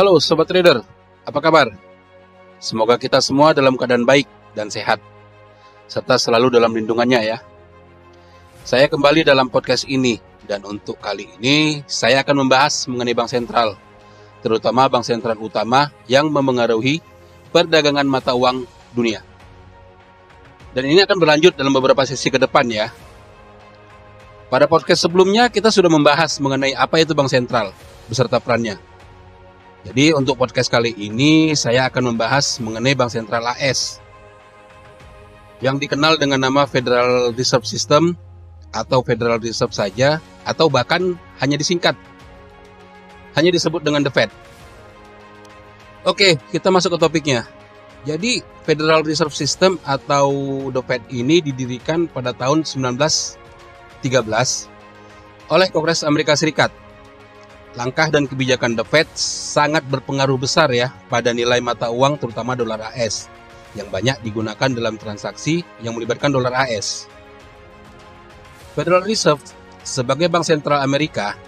Halo Sobat Trader, apa kabar? Semoga kita semua dalam keadaan baik dan sehat, serta selalu dalam lindungannya ya. Saya kembali dalam podcast ini, dan untuk kali ini saya akan membahas mengenai bank sentral, terutama bank sentral utama yang memengaruhi perdagangan mata uang dunia. Dan ini akan berlanjut dalam beberapa sesi ke depan ya. Pada podcast sebelumnya kita sudah membahas mengenai apa itu bank sentral beserta perannya. Jadi untuk podcast kali ini saya akan membahas mengenai Bank Sentral AS yang dikenal dengan nama Federal Reserve System atau Federal Reserve saja, atau bahkan hanya disingkat, hanya disebut dengan The Fed. Oke, kita masuk ke topiknya. Jadi Federal Reserve System atau The Fed ini didirikan pada tahun 1913 oleh Kongres Amerika Serikat. Langkah dan kebijakan The Fed sangat berpengaruh besar ya pada nilai mata uang, terutama dolar AS yang banyak digunakan dalam transaksi yang melibatkan dolar AS. Federal Reserve sebagai bank sentral Amerika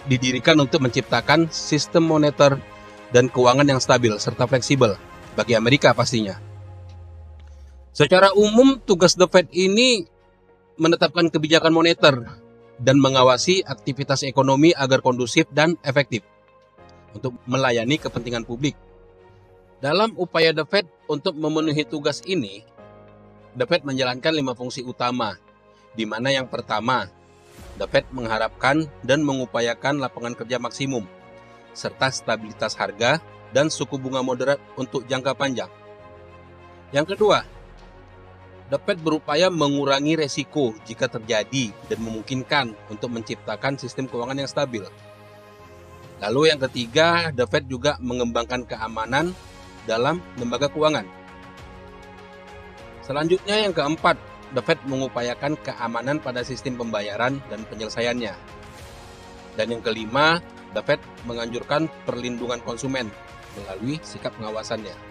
didirikan untuk menciptakan sistem moneter dan keuangan yang stabil serta fleksibel bagi Amerika pastinya. Secara umum tugas The Fed ini menetapkan kebijakan moneter dan mengawasi aktivitas ekonomi agar kondusif dan efektif untuk melayani kepentingan publik. Dalam upaya The Fed untuk memenuhi tugas ini, The Fed menjalankan 5 fungsi utama, di mana yang pertama, The Fed mengharapkan dan mengupayakan lapangan kerja maksimum, serta stabilitas harga dan suku bunga moderat untuk jangka panjang. Yang kedua, The Fed berupaya mengurangi resiko jika terjadi dan memungkinkan untuk menciptakan sistem keuangan yang stabil. Lalu yang ketiga, The Fed juga mengembangkan keamanan dalam lembaga keuangan. Selanjutnya yang keempat, The Fed mengupayakan keamanan pada sistem pembayaran dan penyelesaiannya. Dan yang kelima, The Fed menganjurkan perlindungan konsumen melalui sikap pengawasannya.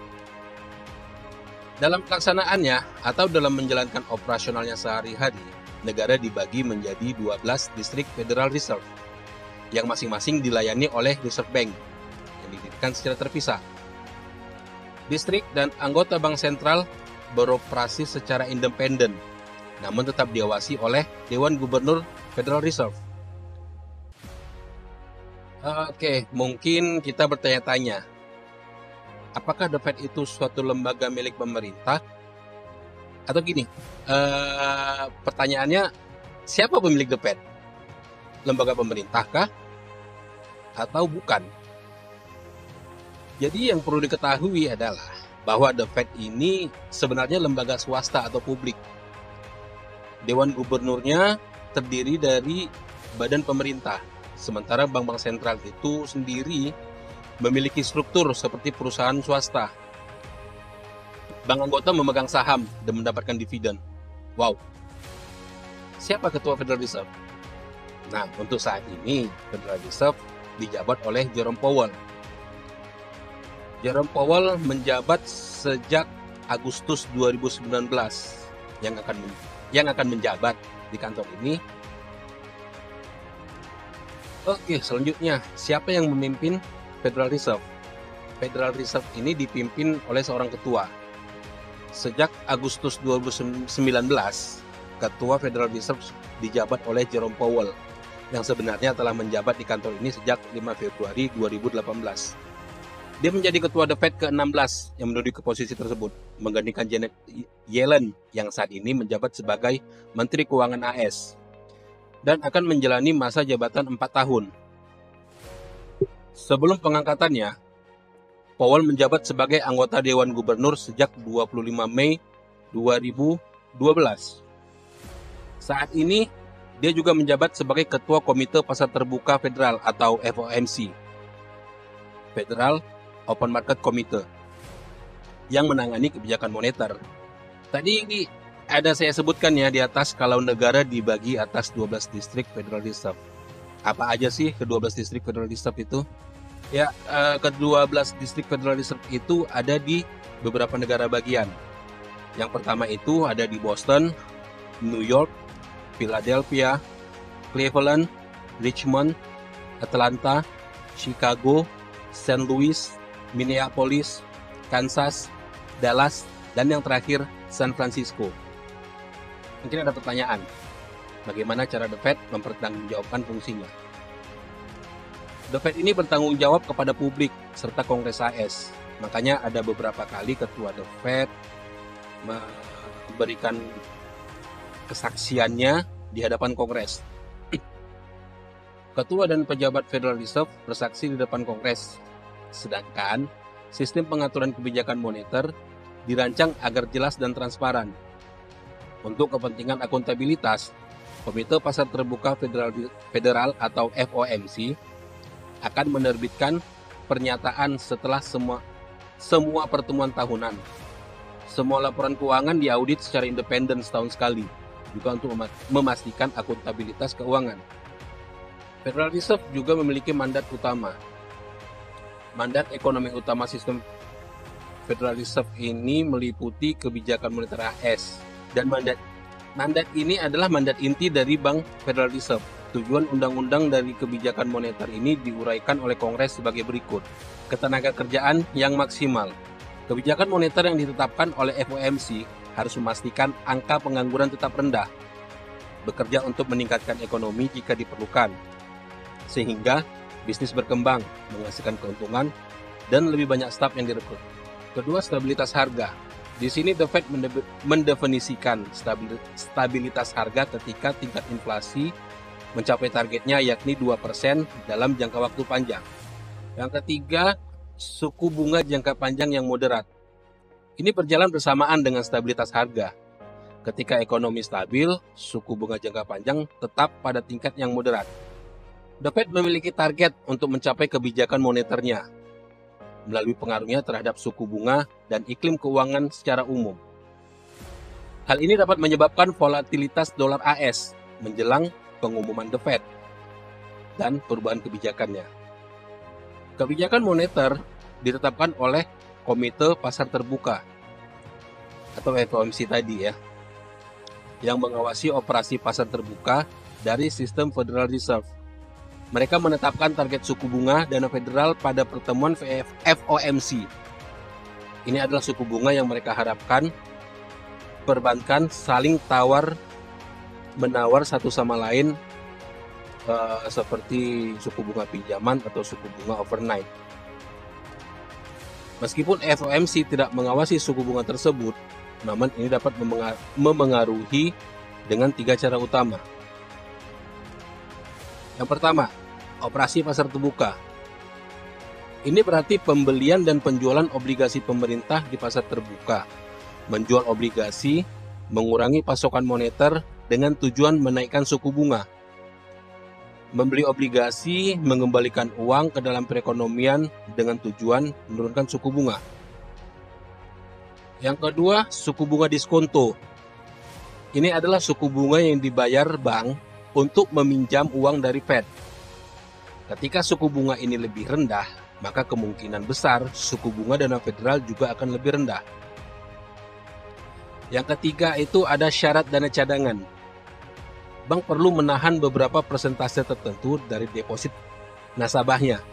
Dalam pelaksanaannya atau dalam menjalankan operasionalnya sehari-hari, negara dibagi menjadi 12 distrik Federal Reserve yang masing-masing dilayani oleh Reserve Bank yang didirikan secara terpisah. Distrik dan anggota bank sentral beroperasi secara independen, namun tetap diawasi oleh Dewan Gubernur Federal Reserve. Oke, mungkin kita bertanya-tanya, apakah The Fed itu suatu lembaga milik pemerintah? Atau gini, pertanyaannya, siapa pemilik The Fed? Lembaga pemerintahkah? Atau bukan? Jadi yang perlu diketahui adalah bahwa The Fed ini sebenarnya lembaga swasta atau publik. Dewan Gubernurnya terdiri dari badan pemerintah, sementara bank-bank sentral itu sendiri memiliki struktur seperti perusahaan swasta. Bank anggota memegang saham dan mendapatkan dividen. Wow. Siapa ketua Federal Reserve? Nah, untuk saat ini Federal Reserve dijabat oleh Jerome Powell. Jerome Powell menjabat sejak Agustus 2019 yang akan menjabat di kantor ini. Oke, selanjutnya siapa yang memimpin Federal Reserve? Federal Reserve ini dipimpin oleh seorang ketua. Sejak Agustus 2019, ketua Federal Reserve dijabat oleh Jerome Powell, yang sebenarnya telah menjabat di kantor ini sejak 5 Februari 2018. Dia menjadi ketua The Fed ke-16 yang menduduki posisi tersebut, menggantikan Janet Yellen yang saat ini menjabat sebagai Menteri Keuangan AS, dan akan menjalani masa jabatan 4 tahun. Sebelum pengangkatannya, Powell menjabat sebagai anggota Dewan Gubernur sejak 25 Mei 2012. Saat ini, dia juga menjabat sebagai Ketua Komite Pasar Terbuka Federal atau FOMC, Federal Open Market Committee, yang menangani kebijakan moneter. Tadi ada saya sebutkan ya di atas kalau negara dibagi atas 12 distrik Federal Reserve. Apa aja sih ke-12 distrik Federal Reserve itu? Ya, ke-12 distrik Federal Reserve itu ada di beberapa negara bagian. Yang pertama itu ada di Boston, New York, Philadelphia, Cleveland, Richmond, Atlanta, Chicago, St. Louis, Minneapolis, Kansas, Dallas, dan yang terakhir San Francisco. Mungkin ada pertanyaan, bagaimana cara The Fed mempertanggungjawabkan fungsinya? The Fed ini bertanggung jawab kepada publik serta Kongres AS. Makanya ada beberapa kali ketua The Fed memberikan kesaksiannya di hadapan Kongres. Ketua dan pejabat Federal Reserve bersaksi di depan Kongres. Sedangkan sistem pengaturan kebijakan moneter dirancang agar jelas dan transparan. Untuk kepentingan akuntabilitas, Komite Pasar Terbuka Federal atau FOMC akan menerbitkan pernyataan setelah semua pertemuan tahunan. Semua laporan keuangan diaudit secara independen setahun sekali, juga untuk memastikan akuntabilitas keuangan. Federal Reserve juga memiliki mandat utama. Mandat ekonomi utama sistem Federal Reserve ini meliputi kebijakan moneter AS. Dan mandat ini adalah mandat inti dari Bank Federal Reserve. Tujuan undang-undang dari kebijakan moneter ini diuraikan oleh Kongres sebagai berikut. Ketenagakerjaan yang maksimal. Kebijakan moneter yang ditetapkan oleh FOMC harus memastikan angka pengangguran tetap rendah. Bekerja untuk meningkatkan ekonomi jika diperlukan. Sehingga bisnis berkembang, menghasilkan keuntungan, dan lebih banyak staf yang direkrut. Kedua, stabilitas harga. Di sini The Fed mendefinisikan stabilitas harga ketika tingkat inflasi mencapai targetnya yakni 2% dalam jangka waktu panjang. Yang ketiga, suku bunga jangka panjang yang moderat. Ini berjalan bersamaan dengan stabilitas harga. Ketika ekonomi stabil, suku bunga jangka panjang tetap pada tingkat yang moderat. The Fed memiliki target untuk mencapai kebijakan moneternya melalui pengaruhnya terhadap suku bunga dan iklim keuangan secara umum. Hal ini dapat menyebabkan volatilitas dolar AS menjelang pengumuman The Fed dan perubahan kebijakannya. Kebijakan moneter ditetapkan oleh Komite Pasar Terbuka atau FOMC tadi ya, yang mengawasi operasi pasar terbuka dari sistem Federal Reserve. Mereka menetapkan target suku bunga dana federal pada pertemuan FOMC. Ini adalah suku bunga yang mereka harapkan perbankan saling tawar-menawar satu sama lain, seperti suku bunga pinjaman atau suku bunga overnight. Meskipun FOMC tidak mengawasi suku bunga tersebut, namun ini dapat memengaruhi dengan 3 cara utama. Yang pertama, operasi pasar terbuka. Ini berarti pembelian dan penjualan obligasi pemerintah di pasar terbuka. Menjual obligasi, mengurangi pasokan moneter dengan tujuan menaikkan suku bunga. Membeli obligasi, mengembalikan uang ke dalam perekonomian dengan tujuan menurunkan suku bunga. Yang kedua, suku bunga diskonto. Ini adalah suku bunga yang dibayar bank untuk meminjam uang dari Fed. Ketika suku bunga ini lebih rendah, maka kemungkinan besar suku bunga dana federal juga akan lebih rendah. Yang ketiga itu ada syarat dana cadangan. Bank perlu menahan beberapa persentase tertentu dari deposit nasabahnya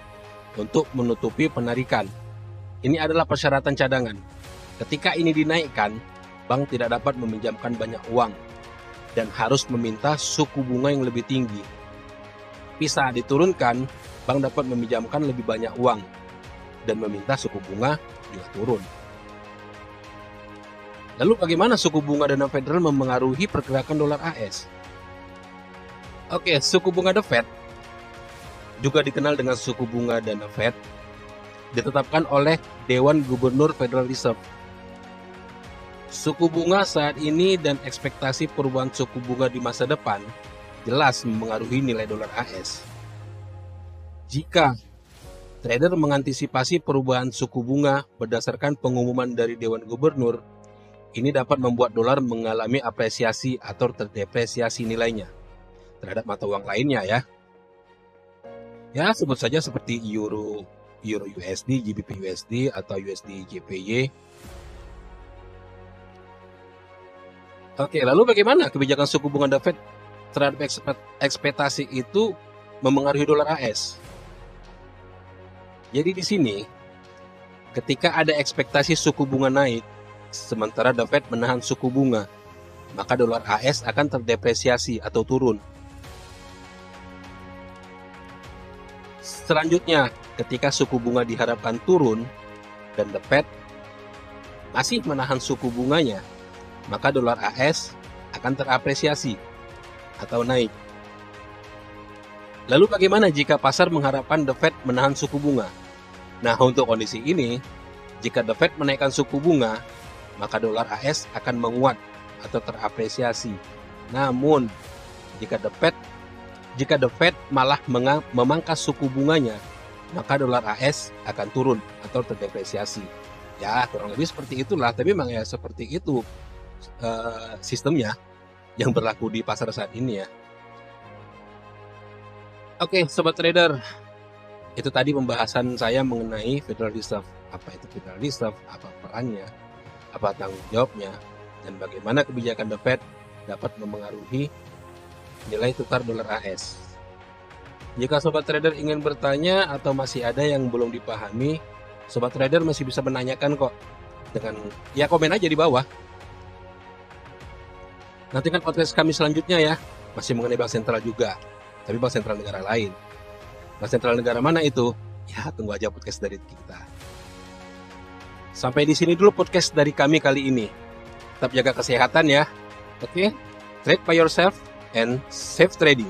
untuk menutupi penarikan. Ini adalah persyaratan cadangan. Ketika ini dinaikkan, bank tidak dapat meminjamkan banyak uang dan harus meminta suku bunga yang lebih tinggi. Bisa diturunkan, bank dapat meminjamkan lebih banyak uang dan meminta suku bunga juga turun. Lalu bagaimana suku bunga dana federal memengaruhi pergerakan dolar AS? Oke, suku bunga The Fed, juga dikenal dengan suku bunga dana Fed, ditetapkan oleh Dewan Gubernur Federal Reserve. Suku bunga saat ini dan ekspektasi perubahan suku bunga di masa depan jelas mempengaruhi nilai dolar AS. Jika trader mengantisipasi perubahan suku bunga berdasarkan pengumuman dari Dewan Gubernur, ini dapat membuat dolar mengalami apresiasi atau terdepresiasi nilainya terhadap mata uang lainnya ya. Ya, sebut saja seperti Euro USD, GBP USD atau USD JPY. Oke, lalu bagaimana kebijakan suku bunga The Fed terhadap ekspektasi itu memengaruhi dolar AS? Jadi di sini, ketika ada ekspektasi suku bunga naik, sementara The Fed menahan suku bunga, maka dolar AS akan terdepresiasi atau turun. Selanjutnya, ketika suku bunga diharapkan turun dan The Fed masih menahan suku bunganya, maka dolar AS akan terapresiasi atau naik. Lalu bagaimana jika pasar mengharapkan The Fed menahan suku bunga? Nah, untuk kondisi ini, jika The Fed menaikkan suku bunga, maka dolar AS akan menguat atau terapresiasi. Namun, jika The Fed malah memangkas suku bunganya, maka dolar AS akan turun atau terdepresiasi. Ya, kurang lebih seperti itulah. Tapi memang ya seperti itu sistemnya yang berlaku di pasar saat ini ya. Oke, Sobat Trader, itu tadi pembahasan saya mengenai Federal Reserve. Apa itu Federal Reserve, apa perannya, apa tanggung jawabnya, dan bagaimana kebijakan The Fed dapat mempengaruhi nilai tukar dolar AS. Jika Sobat Trader ingin bertanya atau masih ada yang belum dipahami, Sobat Trader masih bisa menanyakan kok. Dengan ya komen aja di bawah. Nantikan podcast kami selanjutnya ya, masih mengenai bank sentral juga. Tapi bank sentral negara lain. Bank sentral negara mana itu? Ya, tunggu aja podcast dari kita. Sampai di sini dulu podcast dari kami kali ini. Tetap jaga kesehatan ya. Oke? Trade by yourself and safe trading.